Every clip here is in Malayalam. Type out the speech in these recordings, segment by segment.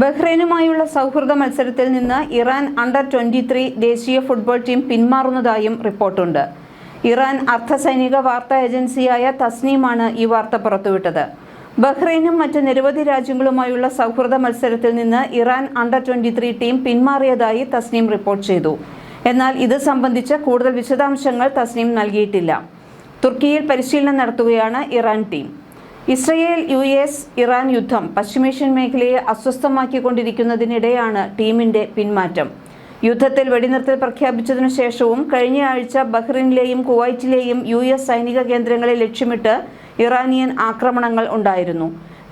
ബഹ്റൈനുമായുള്ള സൗഹൃദ മത്സരത്തിൽ നിന്ന് ഇറാൻ അണ്ടർ-23 ദേശീയ ഫുട്ബോൾ ടീം പിന്മാറുന്നതായും റിപ്പോർട്ടുണ്ട്. ഇറാൻ അർദ്ധസൈനിക വാർത്താ ഏജൻസിയായ തസ്നീമാണ് ഈ വാർത്ത പുറത്തുവിട്ടത്. ബഹ്റൈനും മറ്റ് നിരവധി രാജ്യങ്ങളുമായുള്ള സൗഹൃദ മത്സരത്തിൽ നിന്ന് ഇറാൻ അണ്ടർ-23 ടീം പിന്മാറിയതായി തസ്നീം റിപ്പോർട്ട് ചെയ്തു. എന്നാൽ ഇത് സംബന്ധിച്ച് കൂടുതൽ വിശദാംശങ്ങൾ തസ്നീം നൽകിയിട്ടില്ല. തുർക്കിയിൽ പരിശീലനം നടത്തുകയാണ് ഇറാൻ ടീം. ഇസ്രയേൽ-US ഇറാൻ യുദ്ധം പശ്ചിമേഷ്യൻ മേഖലയെ അസ്വസ്ഥമാക്കിക്കൊണ്ടിരിക്കുന്നതിനിടെയാണ് ടീമിന്റെ പിന്മാറ്റം. യുദ്ധത്തിൽ വെടിനിർത്തൽ പ്രഖ്യാപിച്ചതിനു ശേഷവും കഴിഞ്ഞ ആഴ്ച ബഹ്റൈനിലെയും കുവൈറ്റിലെയും US സൈനിക കേന്ദ്രങ്ങളെ ലക്ഷ്യമിട്ട് ഇറാനിയൻ ആക്രമണങ്ങൾ ഉണ്ടായിരുന്നു.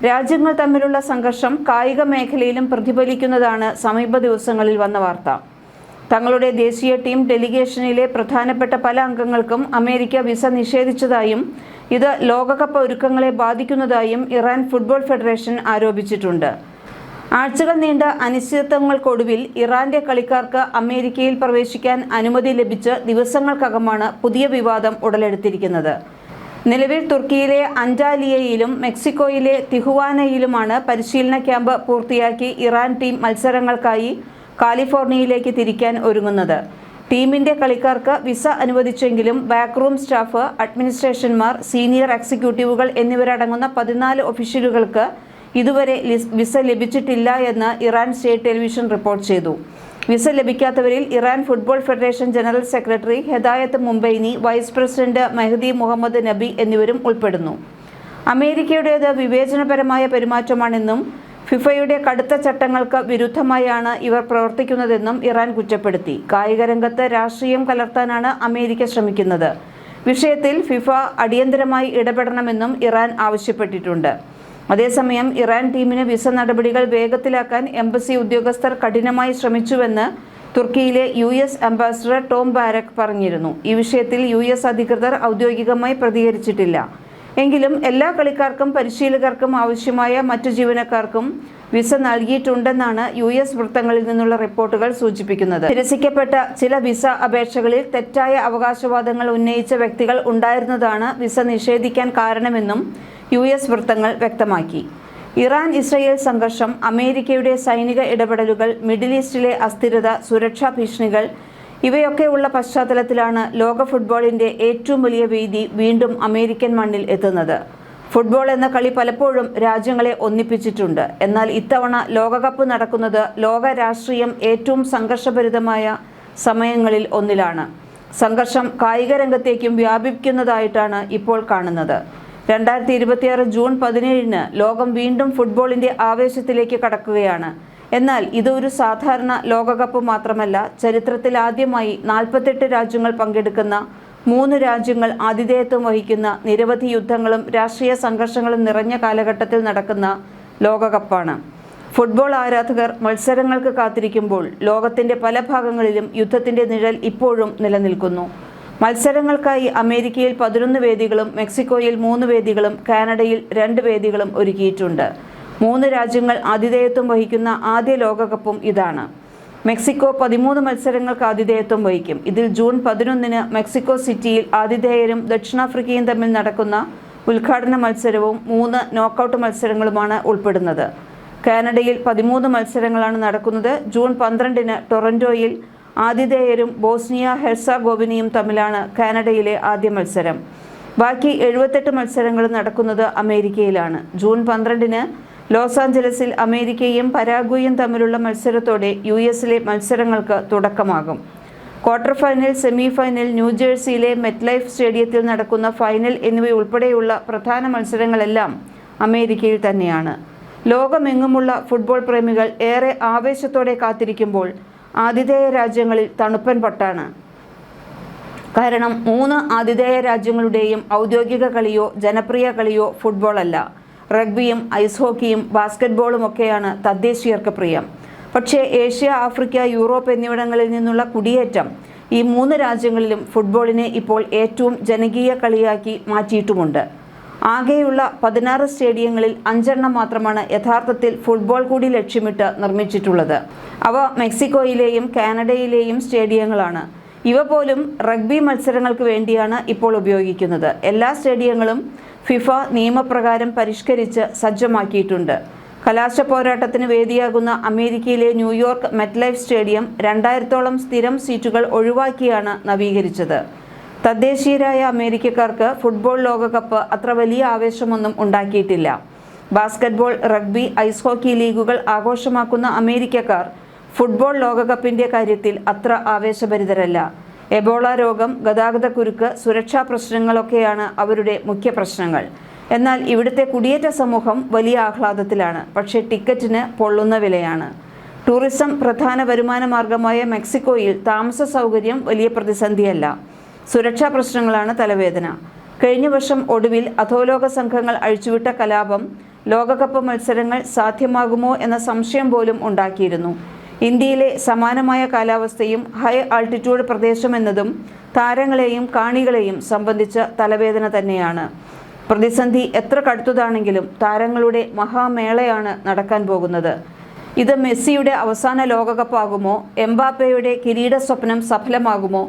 രാജ്യങ്ങൾ തമ്മിലുള്ള സംഘർഷം കായിക മേഖലയിലും പ്രതിഫലിക്കുന്നതാണ് സമീപ ദിവസങ്ങളിൽ വന്ന വാർത്ത. തങ്ങളുടെ ദേശീയ ടീം ഡെലിഗേഷനിലെ പ്രധാനപ്പെട്ട പല അംഗങ്ങൾക്കും അമേരിക്ക വിസ നിഷേധിച്ചതായും ഇത് ലോകകപ്പ് ഒരുക്കങ്ങളെ ബാധിക്കുന്നതായും ഇറാൻ ഫുട്ബോൾ ഫെഡറേഷൻ ആരോപിച്ചിട്ടുണ്ട്. ആഴ്ചകൾ നീണ്ട അനിശ്ചിതത്വങ്ങൾക്കൊടുവിൽ ഇറാന്റെ കളിക്കാർക്ക് അമേരിക്കയിൽ പ്രവേശിക്കാൻ അനുമതി ലഭിച്ച് ദിവസങ്ങൾക്കകമാണ് പുതിയ വിവാദം ഉടലെടുത്തിരിക്കുന്നത്. നിലവിൽ തുർക്കിയിലെ അന്റാലിയയിലും മെക്സിക്കോയിലെ തിഹുവാനയിലുമാണ് പരിശീലന ക്യാമ്പ് പൂർത്തിയാക്കി ഇറാൻ ടീം മത്സരങ്ങൾക്കായി കാലിഫോർണിയയിലേക്ക് തിരിക്കാൻ ഒരുങ്ങുന്നത്. ടീമിന്റെ കളിക്കാർക്ക് വിസ അനുവദിച്ചെങ്കിലും ബാക്ക്റൂം സ്റ്റാഫ്, അഡ്മിനിസ്ട്രേഷന്മാർ, സീനിയർ എക്സിക്യൂട്ടീവുകൾ എന്നിവരടങ്ങുന്ന 14 ഒഫീഷ്യലുകൾക്ക് ഇതുവരെ വിസ ലഭിച്ചിട്ടില്ല എന്ന് ഇറാൻ സ്റ്റേറ്റ് ടെലിവിഷൻ റിപ്പോർട്ട് ചെയ്തു. വിസ ലഭിക്കാത്തവരിൽ Iran football federation general secretary Hedayat Mombeini, vice president Mehdi Mohammad Nabi എന്നിവരും ഉൾപ്പെടുന്നു. അമേരിക്കയുടേത് വിവേചനപരമായ പെരുമാറ്റമാണെന്നും ഫിഫയുടെ കടുത്ത ചട്ടങ്ങൾക്ക് വിരുദ്ധമായാണ് ഇവർ പ്രവർത്തിക്കുന്നതെന്നും ഇറാൻ കുറ്റപ്പെടുത്തി. കായിക രംഗത്ത് രാഷ്ട്രീയം കലർത്താനാണ് അമേരിക്ക ശ്രമിക്കുന്നത്. വിഷയത്തിൽ ഫിഫ അടിയന്തരമായി ഇടപെടണമെന്നും ഇറാൻ ആവശ്യപ്പെട്ടിട്ടുണ്ട്. അതേസമയം ഇറാൻ ടീമിന് വിസ നടപടികൾ വേഗത്തിലാക്കാൻ എംബസി ഉദ്യോഗസ്ഥർ കഠിനമായി ശ്രമിച്ചുവെന്ന് തുർക്കിയിലെ US അംബാസഡർ ടോം ബാരക് പറഞ്ഞിരുന്നു. ഈ വിഷയത്തിൽ US അധികൃതർ ഔദ്യോഗികമായി പ്രതികരിച്ചിട്ടില്ല. എങ്കിലും എല്ലാ കളിക്കാർക്കും പരിശീലകർക്കും ആവശ്യമായ മറ്റു ജീവനക്കാർക്കും വിസ നൽകിയിട്ടുണ്ടെന്നാണ് US വൃത്തങ്ങളിൽ നിന്നുള്ള റിപ്പോർട്ടുകൾ സൂചിപ്പിക്കുന്നത്. നിരസിക്കപ്പെട്ട ചില വിസ അപേക്ഷകളിൽ തെറ്റായ അവകാശവാദങ്ങൾ ഉന്നയിച്ച വ്യക്തികൾ ഉണ്ടായിരുന്നതാണ് വിസ നിഷേധിക്കാൻ കാരണമെന്നും US വൃത്തങ്ങൾ വ്യക്തമാക്കി. ഇറാൻ-ഇസ്രയേൽ സംഘർഷം, അമേരിക്കയുടെ സൈനിക ഇടപെടലുകൾ, മിഡിൽ ഈസ്റ്റിലെ അസ്ഥിരത, സുരക്ഷാ ഭീഷണികൾ ഇവയൊക്കെയുള്ള പശ്ചാത്തലത്തിലാണ് ലോക ഫുട്ബോളിന്റെ ഏറ്റവും വലിയ വേദി വീണ്ടും അമേരിക്കൻ മണ്ണിൽ എത്തുന്നത്. ഫുട്ബോൾ എന്ന കളി പലപ്പോഴും രാജ്യങ്ങളെ ഒന്നിപ്പിച്ചിട്ടുണ്ട്. എന്നാൽ ഇത്തവണ ലോകകപ്പ് നടക്കുന്നത് ലോക രാഷ്ട്രീയം ഏറ്റവും സംഘർഷഭരിതമായ സമയങ്ങളിൽ ഒന്നിലാണ്. സംഘർഷം കായിക രംഗത്തേക്കും വ്യാപിക്കുന്നതായിട്ടാണ് ഇപ്പോൾ കാണുന്നത്. 2026 ജൂൺ 17 ലോകം വീണ്ടും ഫുട്ബോളിന്റെ ആവേശത്തിലേക്ക് കടക്കുകയാണ്. എന്നാൽ ഇതൊരു സാധാരണ ലോകകപ്പ് മാത്രമല്ല. ചരിത്രത്തിൽ ആദ്യമായി 48 രാജ്യങ്ങൾ പങ്കെടുക്കുന്ന, 3 രാജ്യങ്ങൾ ആതിഥേയത്വം വഹിക്കുന്ന, നിരവധി യുദ്ധങ്ങളും രാഷ്ട്രീയ സംഘർഷങ്ങളും നിറഞ്ഞ കാലഘട്ടത്തിൽ നടക്കുന്ന ലോകകപ്പാണ്. ഫുട്ബോൾ ആരാധകർ മത്സരങ്ങൾക്ക് കാത്തിരിക്കുമ്പോൾ ലോകത്തിന്റെ പല ഭാഗങ്ങളിലും യുദ്ധത്തിന്റെ നിഴൽ ഇപ്പോഴും നിലനിൽക്കുന്നു. മത്സരങ്ങൾക്കായി അമേരിക്കയിൽ 11 വേദികളും മെക്സിക്കോയിൽ 3 വേദികളും കാനഡയിൽ 2 വേദികളും ഒരുക്കിയിട്ടുണ്ട്. 3 രാജ്യങ്ങൾ ആതിഥേയത്വം വഹിക്കുന്ന ആദ്യ ലോകകപ്പും ഇതാണ്. മെക്സിക്കോ 13 മത്സരങ്ങൾക്ക് ആതിഥേയത്വം വഹിക്കും. ഇതിൽ ജൂൺ 11 മെക്സിക്കോ സിറ്റിയിൽ ആതിഥേയരും ദക്ഷിണാഫ്രിക്കയും തമ്മിൽ നടക്കുന്ന ഉദ്ഘാടന മത്സരവും 3 നോക്കൌട്ട് മത്സരങ്ങളുമാണ് ഉൾപ്പെടുന്നത്. കാനഡയിൽ 13 മത്സരങ്ങളാണ് നടക്കുന്നത്. ജൂൺ 12 ടൊറന്റോയിൽ ആതിഥേയരും ബോസ്നിയ ഹെർസഗോവിനയും തമ്മിലാണ് കാനഡയിലെ ആദ്യ മത്സരം. ബാക്കി 78 മത്സരങ്ങൾ നടക്കുന്നത് അമേരിക്കയിലാണ്. ജൂൺ 12 ലോസ് ആഞ്ചലസിൽ അമേരിക്കയും പരാഗ്വേയും തമ്മിലുള്ള മത്സരത്തോടെ US-ലെ മത്സരങ്ങൾക്ക് തുടക്കമാകും. ക്വാർട്ടർ ഫൈനൽ, സെമി ഫൈനൽ, ന്യൂജേഴ്സിയിലെ മെറ്റ്ലൈഫ് സ്റ്റേഡിയത്തിൽ നടക്കുന്ന ഫൈനൽ എന്നിവയുൾപ്പെടെയുള്ള പ്രധാന മത്സരങ്ങളെല്ലാം അമേരിക്കയിൽ തന്നെയാണ്. ലോകമെങ്ങുമുള്ള ഫുട്ബോൾ പ്രേമികൾ ഏറെ ആവേശത്തോടെ കാത്തിരിക്കുമ്പോൾ ആതിഥേയ രാജ്യങ്ങളിൽ തണുപ്പൻ പൊട്ടാണ്. കാരണം 3 ആതിഥേയ രാജ്യങ്ങളുടെയും ഔദ്യോഗിക കളിയോ ജനപ്രിയ കളിയോ ഫുട്ബോൾ അല്ല. റഗ്ബിയും ഐസ് ഹോക്കിയും ബാസ്കറ്റ്ബോളും ഒക്കെയാണ് തദ്ദേശീയർക്ക് പ്രിയം. പക്ഷേ ഏഷ്യ, ആഫ്രിക്ക, യൂറോപ്പ് എന്നിവിടങ്ങളിൽ നിന്നുള്ള കുടിയേറ്റം ഈ 3 രാജ്യങ്ങളിലും ഫുട്ബോളിനെ ഇപ്പോൾ ഏറ്റവും ജനകീയ കളിയാക്കി മാറ്റിയിട്ടുമുണ്ട്. ആകെയുള്ള 16 സ്റ്റേഡിയങ്ങളിൽ 5 മാത്രമാണ് യഥാർത്ഥത്തിൽ ഫുട്ബോൾ കൂടി ലക്ഷ്യമിട്ട് നിർമ്മിച്ചിട്ടുള്ളത്. അവ മെക്സിക്കോയിലെയും കാനഡയിലെയും സ്റ്റേഡിയങ്ങളാണ്. ഇവ പോലും റഗ്ബി മത്സരങ്ങൾക്ക് വേണ്ടിയാണ് ഇപ്പോൾ ഉപയോഗിക്കുന്നത്. എല്ലാ സ്റ്റേഡിയങ്ങളും ഫിഫ നിയമപ്രകാരം പരിഷ്കരിച്ച് സജ്ജമാക്കിയിട്ടുണ്ട്. കലാശ പോരാട്ടത്തിന് വേദിയാകുന്ന അമേരിക്കയിലെ ന്യൂയോർക്ക് മെറ്റ്ലൈഫ് സ്റ്റേഡിയം 2000-ഓളം സ്ഥിരം സീറ്റുകൾ ഒഴിവാക്കിയാണ് നവീകരിച്ചത്. തദ്ദേശീയരായ അമേരിക്കക്കാർക്ക് ഫുട്ബോൾ ലോകകപ്പ് അത്ര വലിയ ആവേശമൊന്നും ഉണ്ടാക്കിയിട്ടില്ല. ബാസ്കറ്റ്ബോൾ, റഗ്ബി, ഐസ് ഹോക്കി ലീഗുകൾ ആഘോഷമാക്കുന്ന അമേരിക്കക്കാർ ഫുട്ബോൾ ലോകകപ്പിന്റെ കാര്യത്തിൽ അത്ര ആവേശഭരിതരല്ല. എബോള രോഗം, ഗതാഗതക്കുരുക്ക്, സുരക്ഷാ പ്രശ്നങ്ങളൊക്കെയാണ് അവരുടെ മുഖ്യ പ്രശ്നങ്ങൾ. എന്നാൽ ഇവിടുത്തെ കുടിയേറ്റ സമൂഹം വലിയ ആഹ്ലാദത്തിലാണ്. പക്ഷേ ടിക്കറ്റിന് പൊള്ളുന്ന വിലയാണ്. ടൂറിസം പ്രധാന വരുമാന മാർഗമായ മെക്സിക്കോയിൽ താമസ സൗകര്യം വലിയ പ്രതിസന്ധിയല്ല. സുരക്ഷാ പ്രശ്നങ്ങളാണ് തലവേദന. കഴിഞ്ഞ വർഷം ഒടുവിൽ അധോലോക സംഘങ്ങൾ അഴിച്ചുവിട്ട കലാപം ലോകകപ്പ് മത്സരങ്ങൾ സാധ്യമാകുമോ എന്ന സംശയം പോലും ഉണ്ടാക്കിയിരുന്നു. ഇന്ത്യയിലെ സമാനമായ കാലാവസ്ഥയും ഹൈ ആൾട്ടിറ്റ്യൂഡ് പ്രദേശമെന്നതും താരങ്ങളെയും കാണികളെയും സംബന്ധിച്ച തലവേദന തന്നെയാണ്. പ്രതിസന്ധി എത്ര കടുത്തതാണെങ്കിലും താരങ്ങളുടെ മഹാമേളയാണ് നടക്കാൻ പോകുന്നത്. ഇത് മെസ്സിയുടെ അവസാന ലോകകപ്പാകുമോ? എംബാപ്പയുടെ കിരീട സ്വപ്നം സഫലമാകുമോ?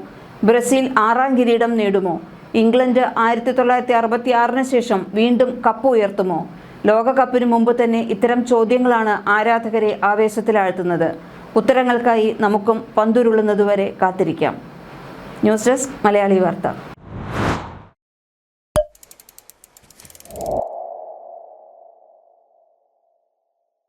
ബ്രസീൽ 6ാം കിരീടം നേടുമോ? ഇംഗ്ലണ്ട് 1966 ശേഷം വീണ്ടും കപ്പ് ഉയർത്തുമോ? ലോകകപ്പിന് മുമ്പ് തന്നെ ഇത്തരം ചോദ്യങ്ങളാണ് ആരാധകരെ ആവേശത്തിലാഴ്ത്തുന്നത്. ഉത്തരങ്ങൾക്കായി നമുക്കും പന്തുരുളുന്നതുവരെ കാത്തിരിക്കാം. ന്യൂസ് ഡെസ്ക്, മലയാളി വാർത്ത.